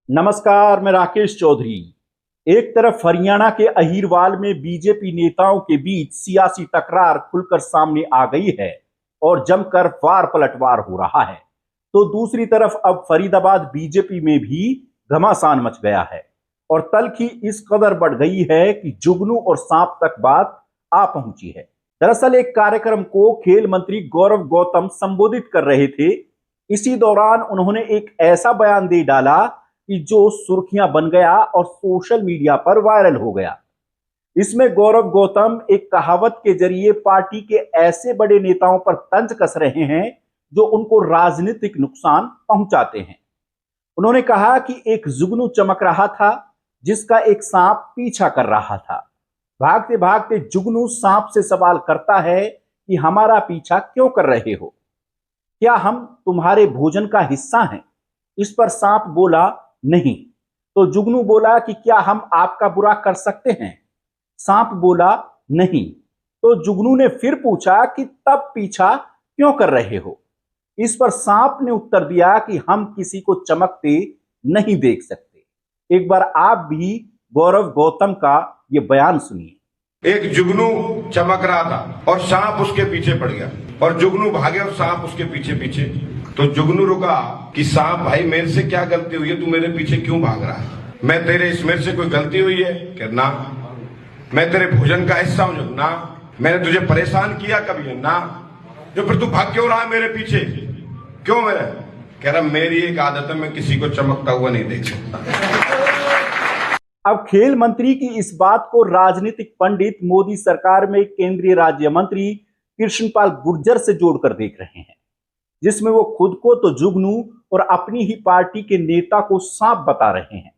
नमस्कार, मैं राकेश चौधरी। एक तरफ हरियाणा के अहीरवाल में बीजेपी नेताओं के बीच सियासी तकरार खुलकर सामने आ गई है और जमकर वार पलटवार हो रहा है, तो दूसरी तरफ अब फरीदाबाद बीजेपी में भी घमासान मच गया है और तल्खी इस कदर बढ़ गई है कि जुगनू और सांप तक बात आ पहुंची है। दरअसल एक कार्यक्रम को खेल मंत्री गौरव गौतम संबोधित कर रहे थे। इसी दौरान उन्होंने एक ऐसा बयान दे डाला कि जो सुर्खियां बन गया और सोशल मीडिया पर वायरल हो गया। इसमें गौरव गौतम एक कहावत के जरिए पार्टी के ऐसे बड़े नेताओं पर तंज कस रहे हैं जो उनको राजनीतिक नुकसान पहुंचाते हैं। उन्होंने कहा कि एक जुगनू चमक रहा था जिसका एक सांप पीछा कर रहा था। भागते भागते जुगनू सांप से सवाल करता है कि हमारा पीछा क्यों कर रहे हो, क्या हम तुम्हारे भोजन का हिस्सा हैं? इस पर सांप बोला नहीं। तो जुगनू बोला कि क्या हम आपका बुरा कर सकते हैं? सांप बोला नहीं। तो जुगनू ने फिर पूछा कि तब पीछा क्यों कर रहे हो? इस पर सांप ने उत्तर दिया कि हम किसी को चमकते नहीं देख सकते। एक बार आप भी गौरव गौतम का ये बयान सुनिए। एक जुगनू चमक रहा था और सांप उसके पीछे पड़ गया और जुगनू भागे और सांप उसके पीछे पीछे। तो जुगनू रुका कि सांप भाई मेरे से क्या गलती हुई है, तू मेरे पीछे क्यों भाग रहा है? मैं तेरे इसमें से कोई गलती हुई है? कि ना। मैं तेरे भोजन का हिस्सा हूं? ना। मैंने तुझे परेशान किया कभी है? ना। जो फिर तू भाग क्यों रहा है मेरे पीछे? क्यों? मेरे कह रहा मेरी एक आदत है, मैं किसी को चमकता हुआ नहीं देख सकता। अब खेल मंत्री की इस बात को राजनीतिक पंडित मोदी सरकार में केंद्रीय राज्य मंत्री कृष्णपाल गुर्जर से जोड़कर देख रहे हैं, जिसमें वो खुद को तो जुगनू और अपनी ही पार्टी के नेता को सांप बता रहे हैं।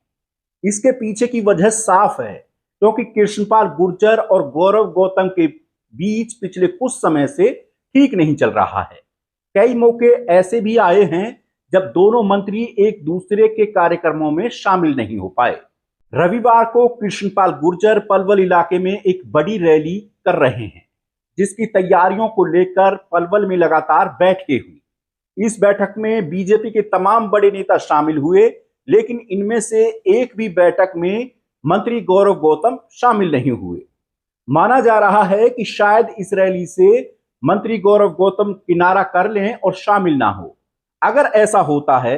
इसके पीछे की वजह साफ है, क्योंकि कृष्णपाल गुर्जर और गौरव गौतम के बीच पिछले कुछ समय से ठीक नहीं चल रहा है। कई मौके ऐसे भी आए हैं जब दोनों मंत्री एक दूसरे के कार्यक्रमों में शामिल नहीं हो पाए। रविवार को कृष्णपाल गुर्जर पलवल इलाके में एक बड़ी रैली कर रहे हैं, जिसकी तैयारियों को लेकर पलवल में लगातार बैठकें हुई। इस बैठक में बीजेपी के तमाम बड़े नेता शामिल हुए, लेकिन इनमें से एक भी बैठक में मंत्री गौरव गौतम शामिल नहीं हुए। माना जा रहा है कि शायद इस रैली से मंत्री गौरव गौतम किनारा कर लें और शामिल ना हो। अगर ऐसा होता है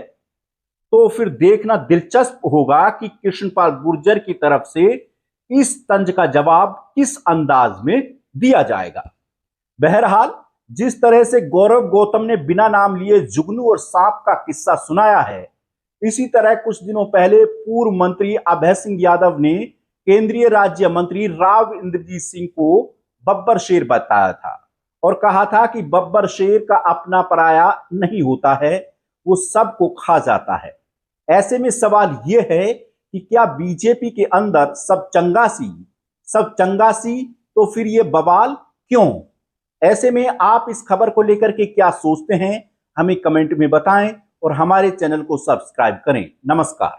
तो फिर देखना दिलचस्प होगा कि कृष्णपाल गुर्जर की तरफ से इस तंज का जवाब किस अंदाज में दिया जाएगा। बहरहाल, जिस तरह से गौरव गौतम ने बिना नाम लिए जुगनू और सांप का किस्सा सुनाया है, इसी तरह कुछ दिनों पहले पूर्व मंत्री अभय सिंह यादव ने केंद्रीय राज्य मंत्री राव इंद्रजीत सिंह को बब्बर शेर बताया था और कहा था कि बब्बर शेर का अपना पराया नहीं होता है, वो सबको खा जाता है। ऐसे में सवाल यह है कि क्या बीजेपी के अंदर सब चंगासी तो फिर ये बवाल क्यों? ऐसे में आप इस खबर को लेकर के क्या सोचते हैं, हमें कमेंट में बताएं और हमारे चैनल को सब्सक्राइब करें। नमस्कार।